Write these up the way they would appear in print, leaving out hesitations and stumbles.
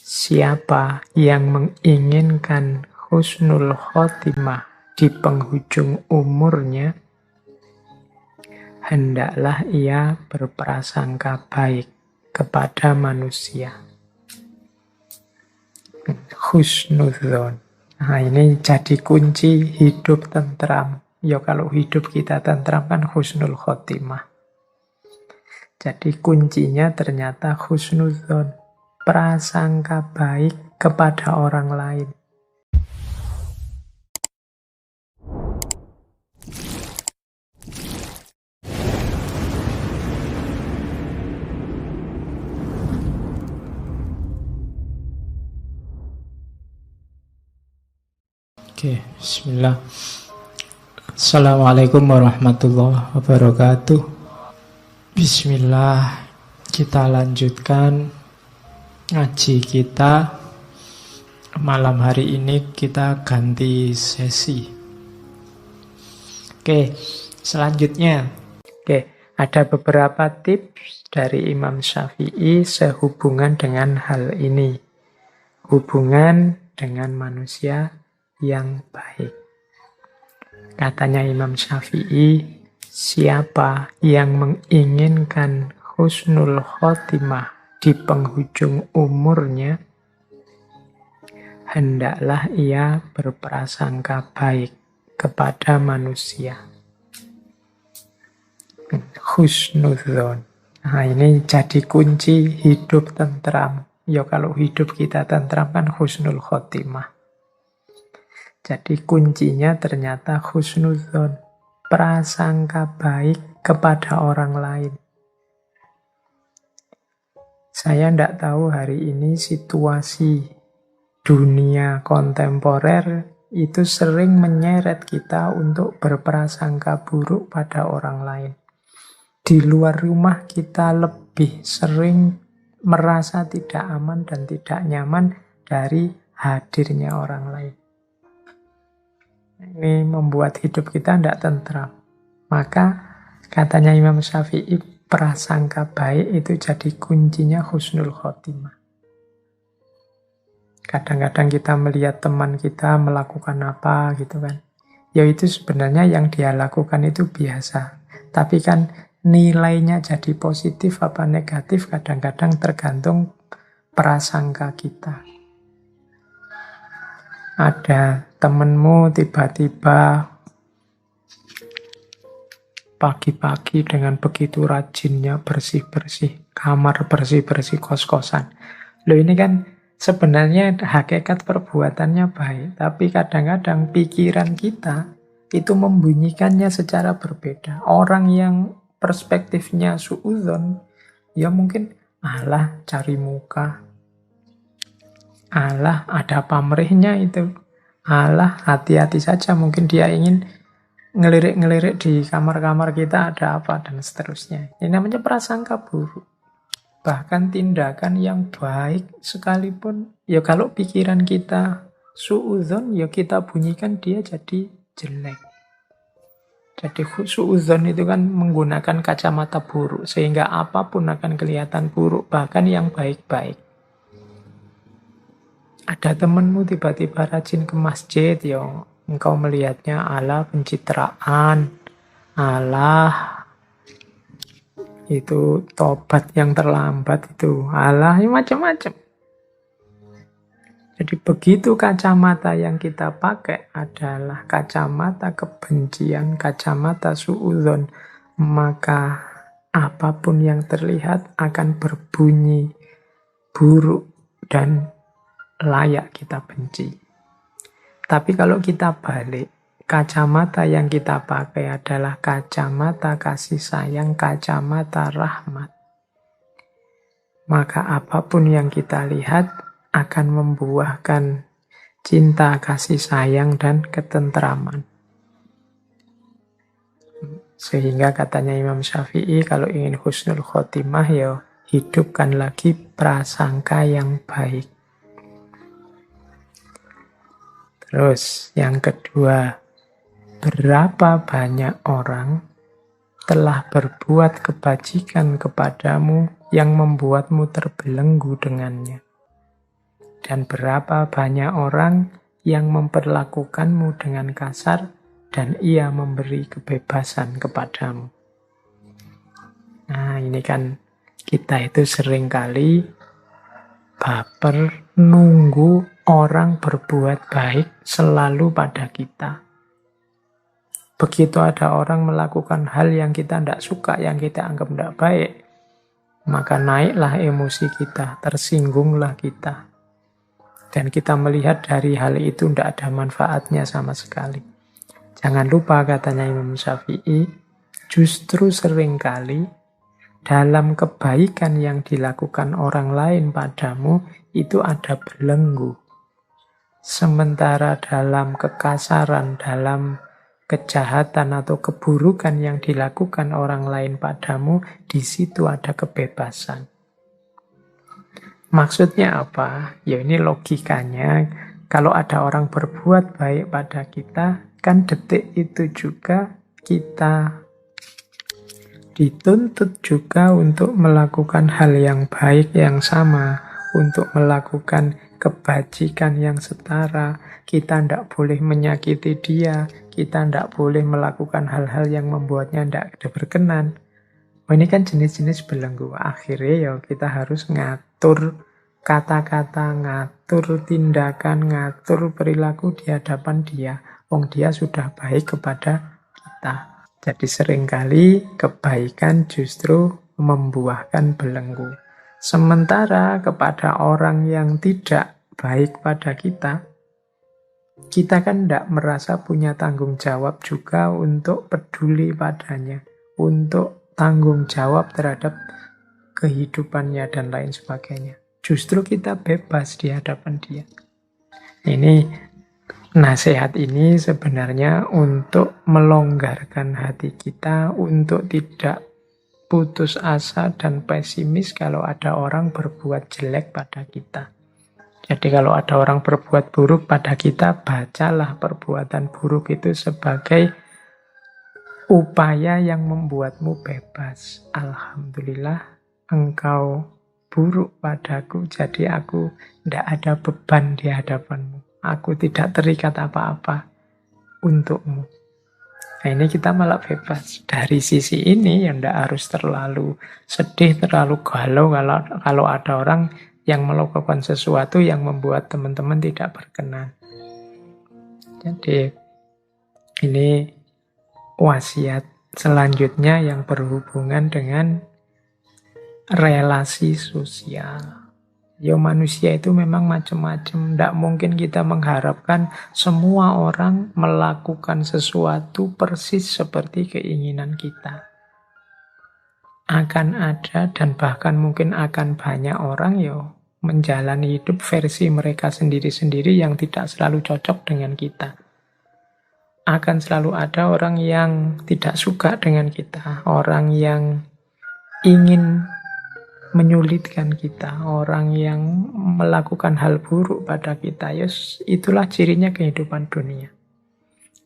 Siapa yang menginginkan husnul khotimah di penghujung umurnya, hendaklah ia berprasangka baik kepada manusia. Husnudzon. Nah, ini jadi kunci hidup tentram. Ya kalau hidup kita tentram kan husnul khotimah. Jadi kuncinya ternyata husnudzon. Prasangka baik kepada orang lain. Oke, bismillah. Assalamualaikum warahmatullahi wabarakatuh. Bismillah, kita lanjutkan ngaji kita. Malam hari ini kita ganti sesi. Oke, selanjutnya. Oke, ada beberapa tips dari Imam Syafi'i sehubungan dengan hal ini. Hubungan dengan manusia yang baik. Katanya Imam Syafi'i, siapa yang menginginkan husnul khotimah di penghujung umurnya, hendaklah ia berprasangka baik kepada manusia. Husnudzon. Nah, ini jadi kunci hidup tentram. Ya kalau hidup kita tentram kan husnul khotimah. Jadi kuncinya ternyata husnudzon. Prasangka baik kepada orang lain. Saya tidak tahu hari ini situasi dunia kontemporer itu sering menyeret kita untuk berprasangka buruk pada orang lain. Di luar rumah kita lebih sering merasa tidak aman dan tidak nyaman dari hadirnya orang lain. Ini membuat hidup kita tidak tentram. Maka katanya Imam Syafi'i, prasangka baik itu jadi kuncinya husnul khotimah. Kadang-kadang kita melihat teman kita melakukan apa gitu kan. Ya itu sebenarnya yang dia lakukan itu biasa. Tapi kan nilainya jadi positif apa negatif kadang-kadang tergantung prasangka kita. Ada temenmu tiba-tiba pagi-pagi dengan begitu rajinnya bersih-bersih kamar, bersih-bersih kos-kosan. Loh ini kan sebenarnya hakikat perbuatannya baik, tapi kadang-kadang pikiran kita itu membunyikannya secara berbeda. Orang yang perspektifnya suudzon, ya mungkin alah cari muka, alah ada pamrihnya itu, alah hati-hati saja, mungkin dia ingin ngelirik-ngelirik di kamar-kamar kita ada apa dan seterusnya. Ini namanya prasangka buruk. Bahkan tindakan yang baik sekalipun, ya kalau pikiran kita suudzon, ya kita bunyikan dia jadi jelek. Jadi suudzon itu kan menggunakan kacamata buruk, sehingga apapun akan kelihatan buruk, bahkan yang baik-baik. Ada temenmu tiba-tiba rajin ke masjid, ya engkau melihatnya ala pencitraan, alah itu tobat yang terlambat itu, alah ini macam-macam. Jadi begitu kacamata yang kita pakai adalah kacamata kebencian, kacamata suudzon, maka apapun yang terlihat akan berbunyi buruk dan layak kita benci. Tapi kalau kita balik, kacamata yang kita pakai adalah kacamata kasih sayang, kacamata rahmat. Maka apapun yang kita lihat akan membuahkan cinta, kasih sayang, dan ketentraman. Sehingga katanya Imam Syafi'i, kalau ingin husnul khotimah, ya hidupkan lagi prasangka yang baik. Terus yang kedua, berapa banyak orang telah berbuat kebajikan kepadamu yang membuatmu terbelenggu dengannya. Dan berapa banyak orang yang memperlakukanmu dengan kasar dan ia memberi kebebasan kepadamu. Nah, ini kan kita itu seringkali baper nunggu orang berbuat baik selalu pada kita. Begitu ada orang melakukan hal yang kita tidak suka, yang kita anggap tidak baik, maka naiklah emosi kita, tersinggunglah kita. Dan kita melihat dari hal itu tidak ada manfaatnya sama sekali. Jangan lupa katanya Imam Syafi'i, justru seringkali dalam kebaikan yang dilakukan orang lain padamu itu ada belenggu. Sementara dalam kekasaran, dalam kejahatan atau keburukan yang dilakukan orang lain padamu, di situ ada kebebasan. Maksudnya apa? Ya ini logikanya, kalau ada orang berbuat baik pada kita, kan detik itu juga kita dituntut juga untuk melakukan hal yang baik yang sama, untuk melakukan kebajikan yang setara. Kita tidak boleh menyakiti dia, kita tidak boleh melakukan hal-hal yang membuatnya tidak berkenan. Ini kan jenis-jenis belenggu. Akhirnya ya kita harus ngatur kata-kata, ngatur tindakan, ngatur perilaku di hadapan dia. Wong dia sudah baik kepada kita. Jadi seringkali kebaikan justru membuahkan belenggu. Sementara kepada orang yang tidak baik pada kita kan tidak merasa punya tanggung jawab juga untuk peduli padanya, untuk tanggung jawab terhadap kehidupannya dan lain sebagainya. Justru kita bebas di hadapan dia. Ini nasihat ini sebenarnya untuk melonggarkan hati kita, untuk tidak putus asa dan pesimis kalau ada orang berbuat jelek pada kita. Jadi kalau ada orang berbuat buruk pada kita, bacalah perbuatan buruk itu sebagai upaya yang membuatmu bebas. Alhamdulillah, engkau buruk padaku, jadi aku tidak ada beban di hadapanmu. Aku tidak terikat apa-apa untukmu. Nah ini kita malah bebas. Dari sisi ini yang tidak harus terlalu sedih, terlalu galau kalau ada orang yang melakukan sesuatu yang membuat teman-teman tidak berkenan. Jadi ini wasiat selanjutnya yang berhubungan dengan relasi sosial. Ya manusia itu memang macam-macam. Tidak mungkin kita mengharapkan semua orang melakukan sesuatu persis seperti keinginan kita. Akan ada dan bahkan mungkin akan banyak orang menjalani hidup versi mereka sendiri-sendiri yang tidak selalu cocok dengan kita. Akan selalu ada orang yang tidak suka dengan kita, orang yang ingin menyulitkan kita, orang yang melakukan hal buruk pada kita. Itulah cirinya kehidupan dunia.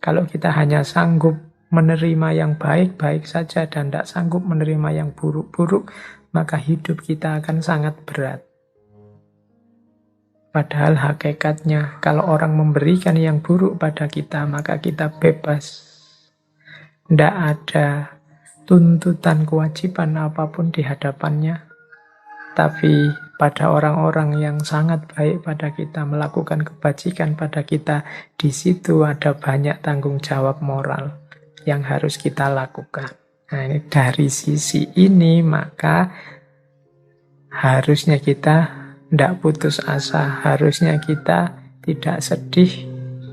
Kalau kita hanya sanggup menerima yang baik-baik saja dan tidak sanggup menerima yang buruk-buruk, maka hidup kita akan sangat berat. Padahal hakikatnya, kalau orang memberikan yang buruk pada kita, maka kita bebas. Tidak ada tuntutan kewajiban apapun di hadapannya. Tapi pada orang-orang yang sangat baik pada kita, melakukan kebajikan pada kita, di situ ada banyak tanggung jawab moral yang harus kita lakukan. Nah, ini dari sisi ini, maka harusnya kita tidak putus asa, harusnya kita tidak sedih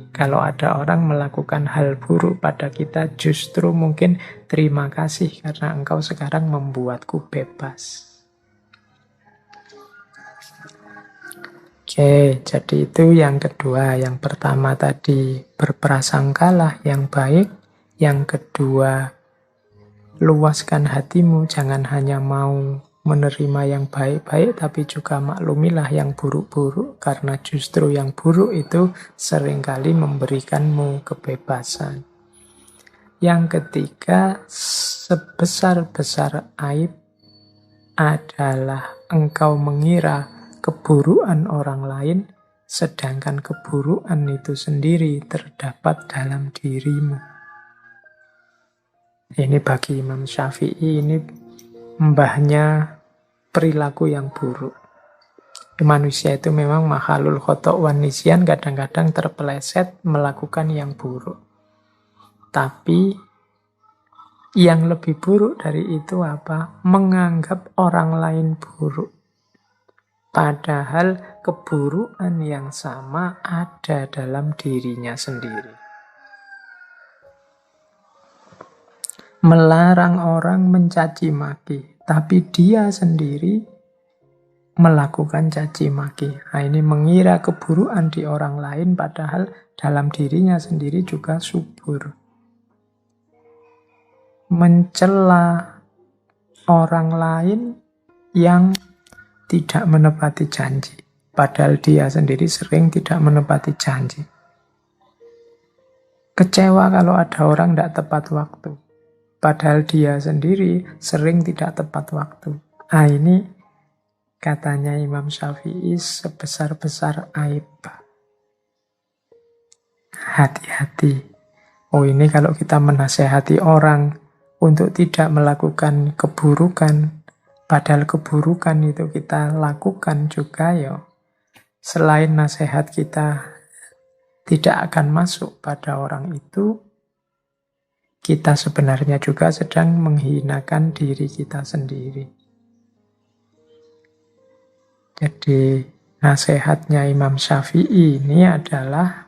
kalau ada orang melakukan hal buruk pada kita. Justru mungkin terima kasih karena engkau sekarang membuatku bebas. Oke, jadi itu yang kedua. Yang pertama tadi berprasangkalah yang baik. Yang kedua, luaskan hatimu, jangan hanya mau menerima yang baik-baik, tapi juga maklumilah yang buruk-buruk, karena justru yang buruk itu seringkali memberikanmu kebebasan. Yang ketiga, sebesar-besar aib adalah engkau mengira keburukan orang lain sedangkan keburukan itu sendiri terdapat dalam dirimu. Ini bagi Imam Syafi'i, ini mbahnya perilaku yang buruk. Manusia itu memang makhluk khotok wan nisyan, kadang-kadang terpeleset melakukan yang buruk. Tapi yang lebih buruk dari itu apa? Menganggap orang lain buruk. Padahal keburukan yang sama ada dalam dirinya sendiri. Melarang orang mencaci maki, tapi dia sendiri melakukan caci maki. Nah, ini mengira keburukan di orang lain, padahal dalam dirinya sendiri juga subur. Mencela orang lain yang tidak menepati janji, padahal dia sendiri sering tidak menepati janji. Kecewa kalau ada orang tidak tepat waktu, padahal dia sendiri sering tidak tepat waktu. Nah, ini katanya Imam Syafi'i sebesar-besar aib. Hati-hati. Oh, ini kalau kita menasehati orang untuk tidak melakukan keburukan, padahal keburukan itu kita lakukan juga ya. Selain nasihat kita tidak akan masuk pada orang itu, kita sebenarnya juga sedang menghinakan diri kita sendiri. Jadi nasihatnya Imam Syafi'i ini adalah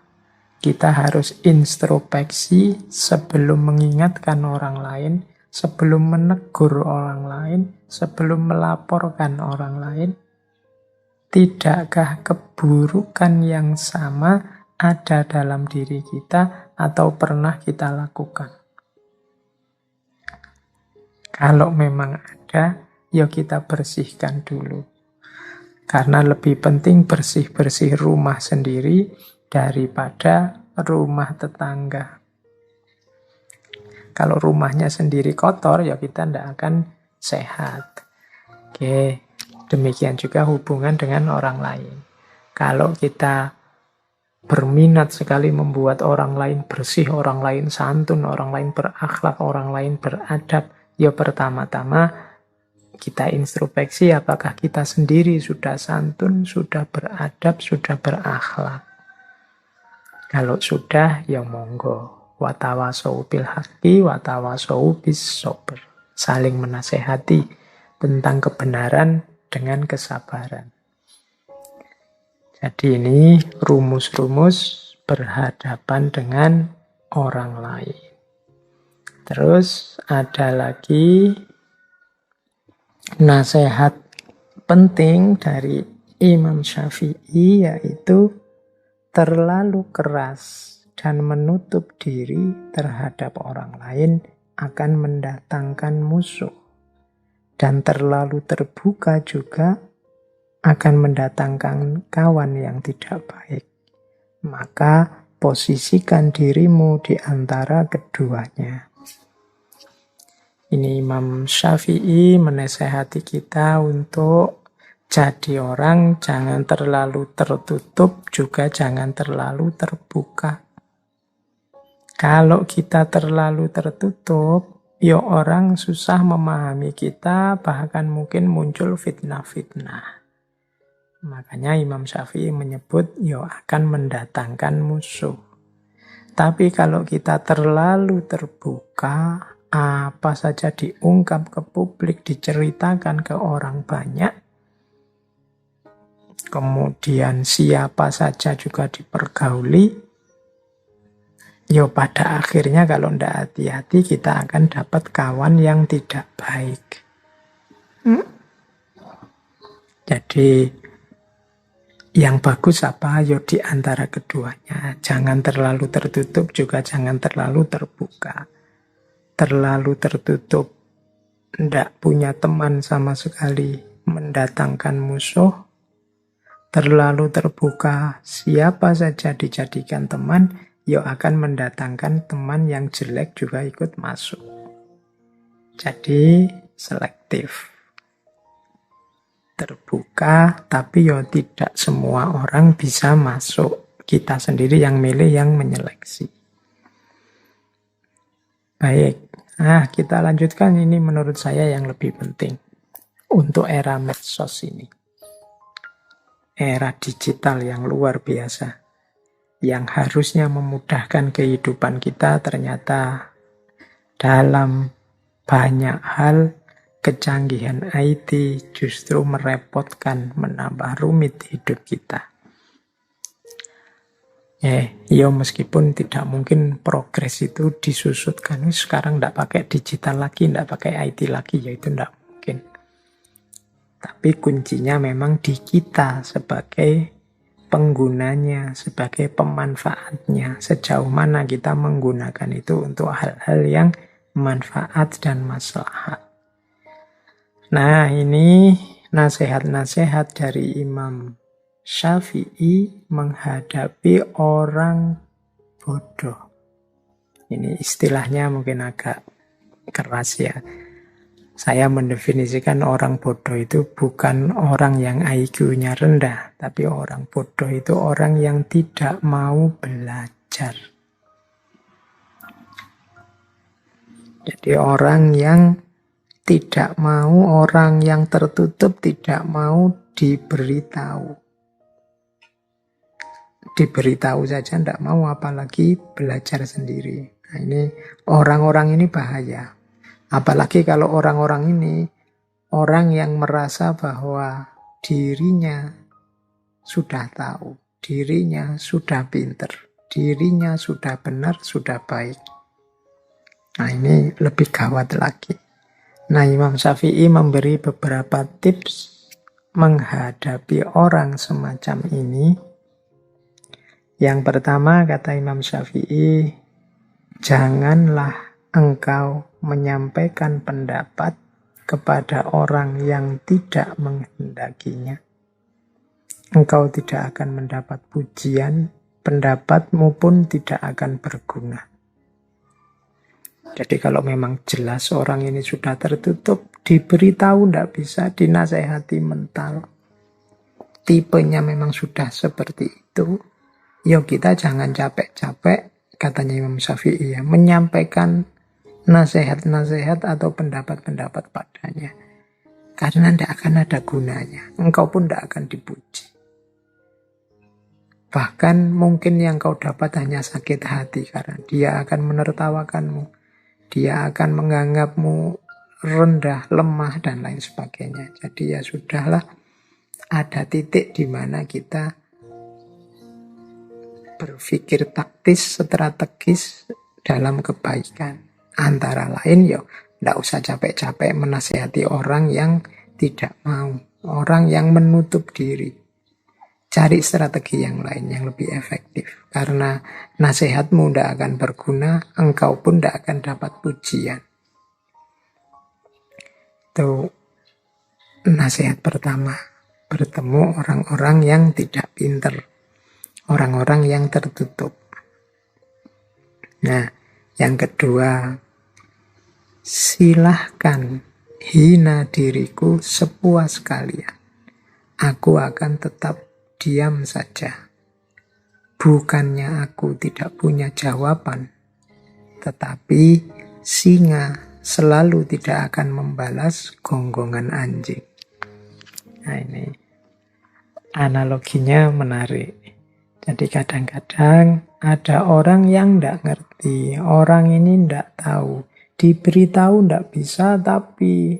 kita harus introspeksi sebelum mengingatkan orang lain, sebelum menegur orang lain, sebelum melaporkan orang lain. Tidakkah keburukan yang sama ada dalam diri kita atau pernah kita lakukan? Kalau memang ada, ya kita bersihkan dulu. Karena lebih penting bersih-bersih rumah sendiri daripada rumah tetangga. Kalau rumahnya sendiri kotor, ya kita tidak akan sehat. Oke, demikian juga hubungan dengan orang lain. Kalau kita berminat sekali membuat orang lain bersih, orang lain santun, orang lain berakhlak, orang lain beradab, ya pertama-tama kita introspeksi apakah kita sendiri sudah santun, sudah beradab, sudah berakhlak. Kalau sudah, ya monggo. Watawasau bil haqqi, watawasau bis sabr. Saling menasehati tentang kebenaran dengan kesabaran. Jadi ini rumus-rumus berhadapan dengan orang lain. Terus ada lagi nasihat penting dari Imam Syafi'i, yaitu terlalu keras dan menutup diri terhadap orang lain akan mendatangkan musuh. Dan terlalu terbuka juga akan mendatangkan kawan yang tidak baik. Maka posisikan dirimu di antara keduanya. Ini Imam Syafi'i menasehati kita untuk jadi orang jangan terlalu tertutup, juga jangan terlalu terbuka. Kalau kita terlalu tertutup, ya orang susah memahami kita, bahkan mungkin muncul fitnah-fitnah. Makanya Imam Syafi'i menyebut ya akan mendatangkan musuh. Tapi kalau kita terlalu terbuka, apa saja diungkap ke publik, diceritakan ke orang banyak, kemudian siapa saja juga dipergauli, ya pada akhirnya kalau tidak hati-hati kita akan dapat kawan yang tidak baik. Jadi yang bagus apa? Ya di antara keduanya. Jangan terlalu tertutup, juga jangan terlalu terbuka. Terlalu tertutup, tidak punya teman sama sekali, mendatangkan musuh. Terlalu terbuka, siapa saja dijadikan teman, ya akan mendatangkan teman yang jelek juga ikut masuk. Jadi selektif. terbuka, tapi ya tidak semua orang bisa masuk. Kita sendiri yang milih, yang menyeleksi. Baik, kita lanjutkan. Ini menurut saya yang lebih penting untuk era medsos ini. Era digital yang luar biasa, yang harusnya memudahkan kehidupan kita, ternyata dalam banyak hal kecanggihan IT justru merepotkan, menambah rumit hidup kita. Ya meskipun tidak mungkin progres itu disusutkan. Sekarang tidak pakai digital lagi, tidak pakai IT lagi, ya itu tidak mungkin. Tapi kuncinya memang di kita sebagai penggunanya, sebagai pemanfaatnya. Sejauh mana kita menggunakan itu untuk hal-hal yang manfaat dan maslahat. Nah, ini nasihat-nasihat dari Imam Syafi'i menghadapi orang bodoh. Ini istilahnya mungkin agak keras ya. Saya mendefinisikan orang bodoh itu bukan orang yang IQ-nya rendah, tapi orang bodoh itu orang yang tidak mau belajar. Jadi orang yang tidak mau, orang yang tertutup, tidak mau diberitahu. Diberitahu saja tidak mau, apalagi belajar sendiri. Nah, ini orang-orang ini bahaya. Apalagi kalau orang-orang ini orang yang merasa bahwa dirinya sudah tahu, dirinya sudah pinter, dirinya sudah benar, sudah baik. Nah, ini lebih gawat lagi. Nah, Imam Syafi'i memberi beberapa tips menghadapi orang semacam ini. Yang pertama, kata Imam Syafi'i, janganlah engkau menyampaikan pendapat kepada orang yang tidak menghendakinya. Engkau tidak akan mendapat pujian, pendapatmu pun tidak akan berguna. Jadi kalau memang jelas orang ini sudah tertutup, diberitahu tidak bisa, dinasehati mental. Tipenya memang sudah seperti itu. Ya kita jangan capek-capek, katanya Imam Syafi'i ya, menyampaikan nasihat-nasihat atau pendapat-pendapat padanya. Karena tidak akan ada gunanya. Engkau pun tidak akan dipuji. Bahkan mungkin yang kau dapat hanya sakit hati, karena dia akan menertawakanmu. Dia akan menganggapmu rendah, lemah, dan lain sebagainya. Jadi ya sudahlah, ada titik di mana kita berpikir taktis, strategis dalam kebaikan. Antara lain ya, tidak usah capek-capek menasihati orang yang tidak mau, orang yang menutup diri. Cari strategi yang lain yang lebih efektif. Karena nasihatmu tidak akan berguna, engkau pun tidak akan dapat pujian. Itu nasihat pertama. Bertemu orang-orang yang tidak pinter. Orang-orang yang tertutup. Nah, yang kedua, silahkan hina diriku sepuas kalian. Aku akan tetap diam saja. Bukannya aku tidak punya jawaban, tetapi singa selalu tidak akan membalas gonggongan anjing. Nah, ini analoginya menarik. Jadi kadang-kadang ada orang yang tidak ngerti, orang ini tidak tahu, diberitahu tidak bisa, tapi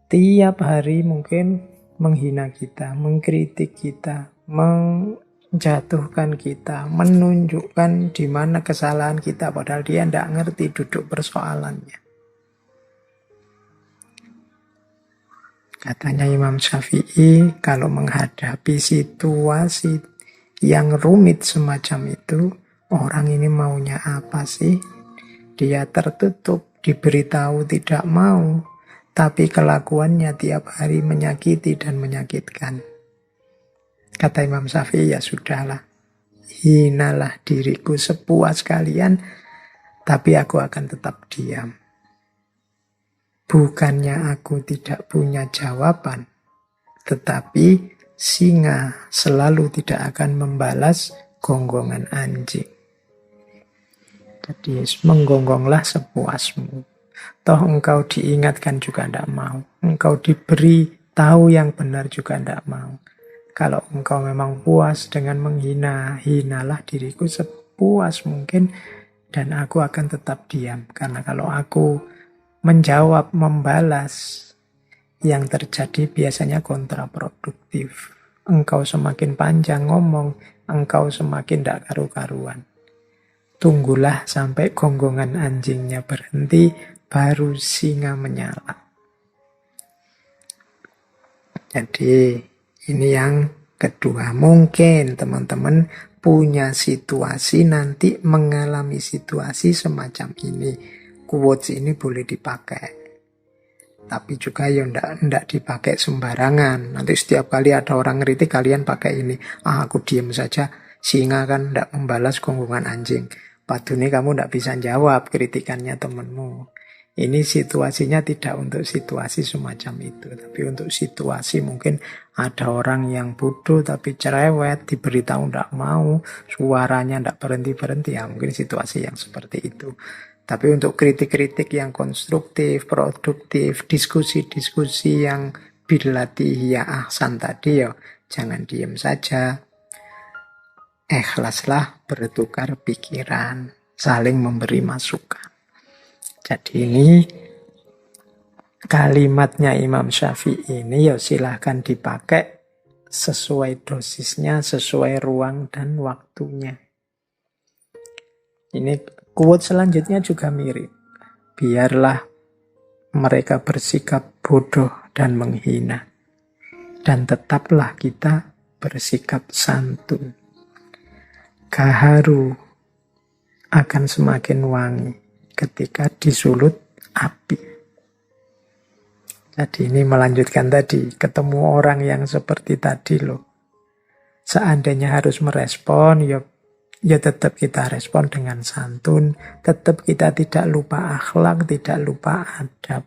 tiap hari mungkin menghina kita, mengkritik kita, menjatuhkan kita, menunjukkan di mana kesalahan kita, padahal dia tidak ngerti duduk persoalannya. Katanya Imam Syafi'i, kalau menghadapi situasi yang rumit semacam itu, orang ini maunya apa sih? Dia tertutup, diberitahu tidak mau, tapi kelakuannya tiap hari menyakiti dan menyakitkan. Kata Imam Syafi'i, ya sudahlah, hinalah diriku sepuas kalian, tapi aku akan tetap diam. Bukannya aku tidak punya jawaban, Tetapi singa selalu tidak akan membalas gonggongan anjing. Jadi menggonggonglah sepuasmu. Toh engkau diingatkan juga tidak mau. Engkau diberi tahu yang benar juga tidak mau. Kalau engkau memang puas dengan menghina, hinalah diriku sepuas mungkin. Dan aku akan tetap diam. Karena kalau aku menjawab, membalas, yang terjadi biasanya kontraproduktif. Engkau semakin panjang ngomong, engkau semakin tidak karu-karuan. Tunggulah sampai gonggongan anjingnya berhenti, baru singa menyala. Jadi ini yang kedua. Mungkin teman-teman punya situasi nanti mengalami situasi semacam ini. Quotes ini boleh dipakai. Tapi juga ya ndak dipakai sembarangan. Nanti setiap kali ada orang ngeritik kalian pakai ini. Aku diam saja. Singa kan ndak membalas gonggongan anjing. Padahal kamu ndak bisa jawab kritikannya temanmu. Ini situasinya tidak untuk situasi semacam itu. Tapi untuk situasi mungkin ada orang yang bodoh tapi cerewet. Diberitahu ndak mau. Suaranya ndak berhenti-berhenti. Ya mungkin situasi yang seperti itu. Tapi untuk kritik-kritik yang konstruktif, produktif, diskusi-diskusi yang bilati ya ahsan tadi ya, jangan diem saja. Ikhlaslah bertukar pikiran, saling memberi masukan. Jadi ini kalimatnya Imam Syafi'i ini ya silahkan dipakai sesuai dosisnya, sesuai ruang dan waktunya. Ini quote selanjutnya juga mirip. Biarlah mereka bersikap bodoh dan menghina. Dan tetaplah kita bersikap santun. Gaharu akan semakin wangi ketika disulut api. Jadi ini melanjutkan tadi. Ketemu orang yang seperti tadi loh. Seandainya harus merespon, ya tetap kita respon dengan santun, tetap kita tidak lupa akhlak, tidak lupa adab.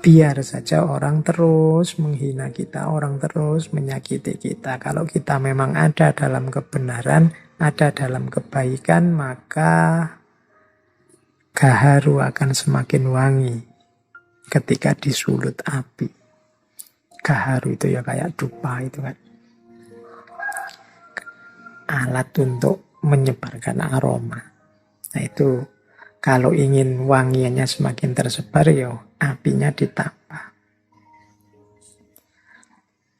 Biar saja orang terus menghina kita, orang terus menyakiti kita. Kalau kita memang ada dalam kebenaran, ada dalam kebaikan, maka gaharu akan semakin wangi ketika disulut api. Gaharu itu ya kayak dupa itu kan. Alat untuk menyebarkan aroma. Nah itu kalau ingin wangiannya semakin tersebar ya apinya ditambah.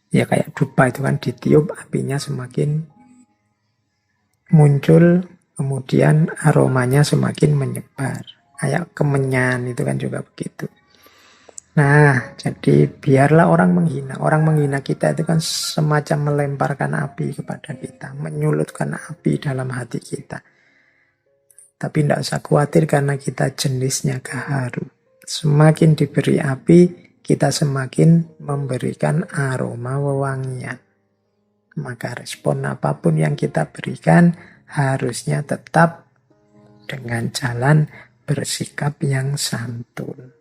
Ya kayak dupa itu kan ditiup apinya semakin muncul, kemudian aromanya semakin menyebar. Kayak kemenyan itu kan juga begitu. Nah, jadi biarlah orang menghina. Orang menghina kita itu kan semacam melemparkan api kepada kita. Menyulutkan api dalam hati kita. Tapi tidak usah khawatir karena kita jenisnya gaharu. Semakin diberi api, kita semakin memberikan aroma wewangian. Maka respon apapun yang kita berikan harusnya tetap dengan jalan bersikap yang santun.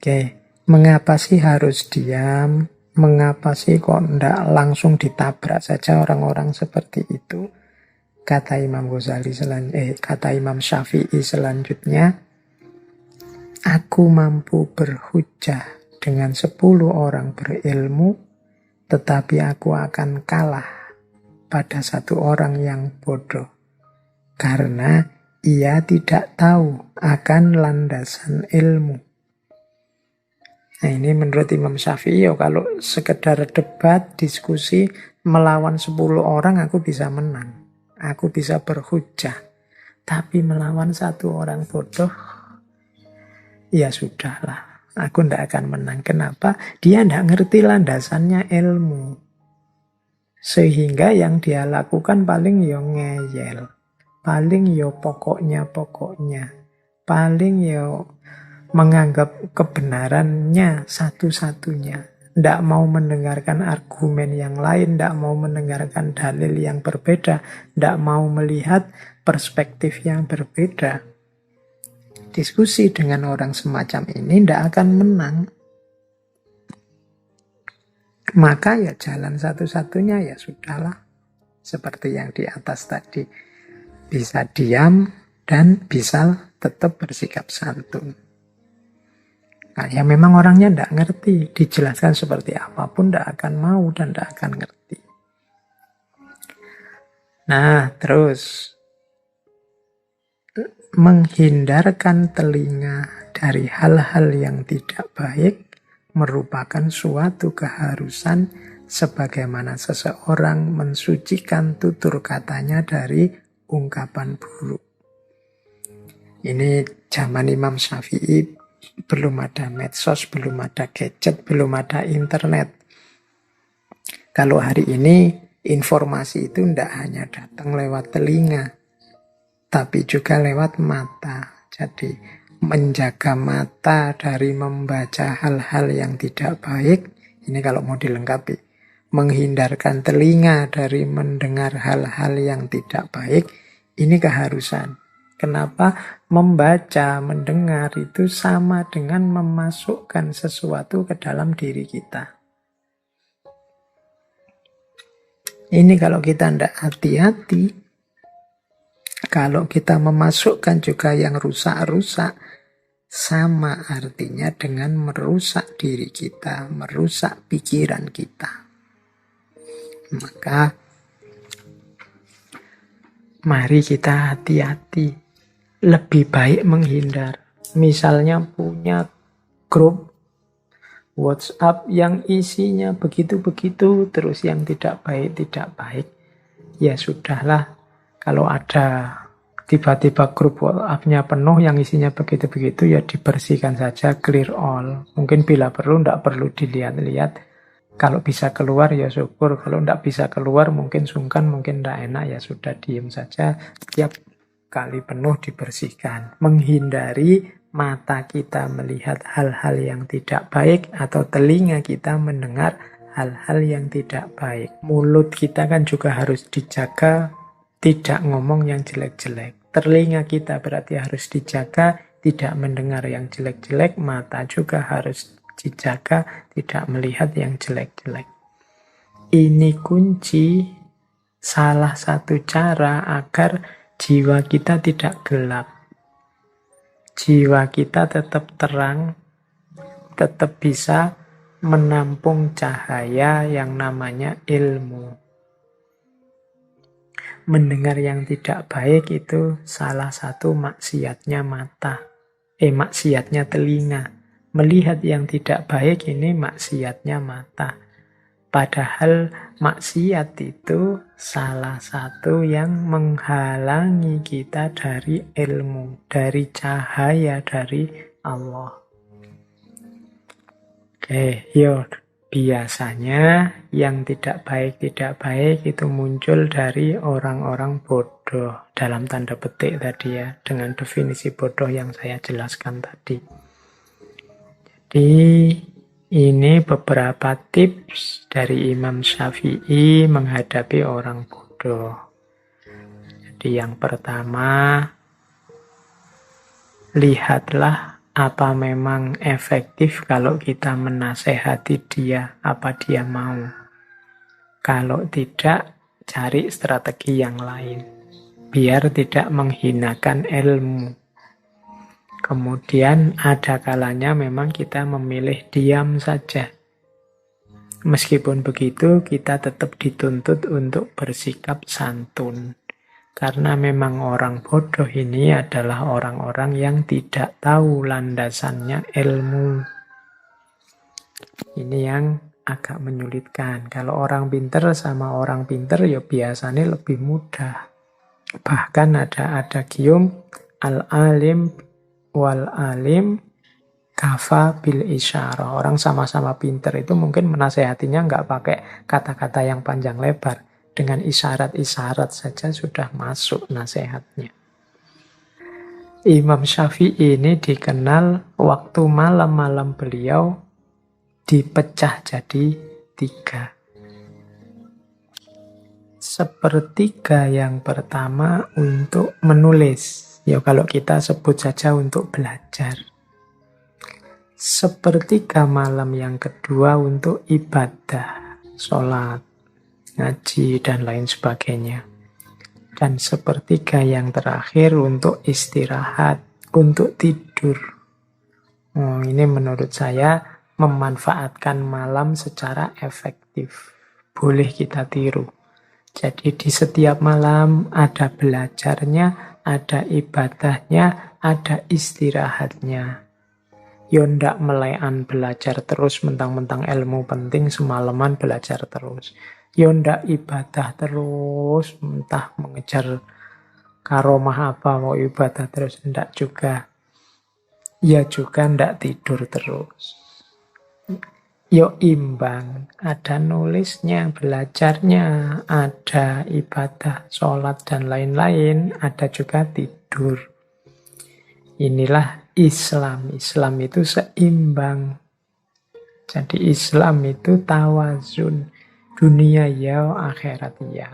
Oke, mengapa sih harus diam? Mengapa sih kok tidak langsung ditabrak saja orang-orang seperti itu? Kata Imam Syafi'i selanjutnya, aku mampu berhujjah dengan 10 orang berilmu, tetapi aku akan kalah pada 1 orang yang bodoh. Karena ia tidak tahu akan landasan ilmu. Nah ini menurut Imam Syafi'i, kalau sekedar debat, diskusi, melawan 10 orang aku bisa menang. Aku bisa berhujjah. Tapi melawan 1 orang bodoh, ya sudahlah. Aku tidak akan menang. Kenapa? Dia tidak ngerti landasannya ilmu. Sehingga yang dia lakukan paling ya ngeyel. Paling ya pokoknya. Paling ya menganggap kebenarannya satu-satunya. Tidak mau mendengarkan argumen yang lain, tidak mau mendengarkan dalil yang berbeda, tidak mau melihat perspektif yang berbeda. Diskusi dengan orang semacam ini tidak akan menang. Maka ya jalan satu-satunya ya sudahlah. Seperti yang di atas tadi. Bisa diam dan bisa tetap bersikap santun. Nah, ya memang orangnya tidak ngerti. Dijelaskan seperti apapun tidak akan mau dan tidak akan ngerti. Nah, terus menghindarkan telinga dari hal-hal yang tidak baik merupakan suatu keharusan sebagaimana seseorang mensucikan tutur katanya dari ungkapan buruk. Ini zaman Imam Syafi'i, belum ada medsos, belum ada gadget, belum ada internet. Kalau hari ini informasi itu tidak hanya datang lewat telinga, tapi juga lewat mata. Jadi menjaga mata dari membaca hal-hal yang tidak baik, ini kalau mau dilengkapi. Menghindarkan telinga dari mendengar hal-hal yang tidak baik, ini keharusan. Kenapa? Membaca, mendengar itu sama dengan memasukkan sesuatu ke dalam diri kita. Ini kalau kita tidak hati-hati, kalau kita memasukkan juga yang rusak-rusak, sama artinya dengan merusak diri kita, merusak pikiran kita. Maka mari kita hati-hati, lebih baik menghindar. Misalnya punya grup WhatsApp yang isinya begitu-begitu, terus yang tidak baik, ya sudahlah. Kalau ada tiba-tiba grup WhatsApp-nya penuh yang isinya begitu-begitu, ya dibersihkan saja, clear all. Mungkin bila perlu, tidak perlu dilihat-lihat. Kalau bisa keluar ya syukur, kalau tidak bisa keluar mungkin sungkan, mungkin tidak enak, ya sudah diem saja. Tiap kali penuh dibersihkan. Menghindari mata kita melihat hal-hal yang tidak baik atau telinga kita mendengar hal-hal yang tidak baik. Mulut kita kan juga harus dijaga, tidak ngomong yang jelek-jelek. Telinga kita berarti harus dijaga, tidak mendengar yang jelek-jelek. Mata juga harus dijaga, tidak melihat yang jelek-jelek. Ini kunci, salah satu cara agar jiwa kita tidak gelap. Jiwa kita tetap terang, tetap bisa menampung cahaya yang namanya ilmu. Mendengar yang tidak baik itu salah satu maksiatnya mata. Maksiatnya telinga. Melihat yang tidak baik ini maksiatnya mata. Padahal maksiat itu salah satu yang menghalangi kita dari ilmu, dari cahaya dari Allah. Oke, yuk. Biasanya yang tidak baik itu muncul dari orang-orang bodoh. Dalam tanda petik tadi ya, dengan definisi bodoh yang saya jelaskan tadi. Jadi ini beberapa tips dari Imam Syafi'i menghadapi orang bodoh. Jadi yang pertama, lihatlah apa memang efektif kalau kita menasehati dia, apa dia mau. Kalau tidak, cari strategi yang lain, biar tidak menghinakan ilmu. Kemudian ada kalanya memang kita memilih diam saja. Meskipun begitu, kita tetap dituntut untuk bersikap santun. Karena memang orang bodoh ini adalah orang-orang yang tidak tahu landasannya ilmu. Ini yang agak menyulitkan. Kalau orang pinter sama orang pinter ya biasanya lebih mudah. Bahkan ada adagium al-alim wal alim kafa bil isyarah. Orang sama-sama pinter itu mungkin menasehatinya nggak pakai kata-kata yang panjang lebar. Dengan isyarat-isyarat saja sudah masuk nasihatnya. Imam Syafi'i ini dikenal waktu malam-malam beliau dipecah jadi 3. Sepertiga yang pertama untuk menulis. Ya kalau kita sebut saja untuk belajar. Sepertiga malam yang kedua untuk ibadah, sholat, ngaji, dan lain sebagainya. Dan sepertiga yang terakhir untuk istirahat, untuk tidur. Ini menurut saya memanfaatkan malam secara efektif. Boleh kita tiru. Jadi di setiap malam ada belajarnya, ada ibadahnya, ada istirahatnya. Yo ndak melekan belajar terus mentang-mentang ilmu penting semalaman belajar terus. Yo ndak ibadah terus, entah mengejar karomah apa mau ibadah terus, ndak juga. Ya juga ndak tidur terus. Yo imbang, ada nulisnya, belajarnya, ada ibadah, sholat, dan lain-lain, ada juga tidur. Inilah Islam. Islam itu seimbang. Jadi Islam itu tawazun. Dunia ya, akhirat ya.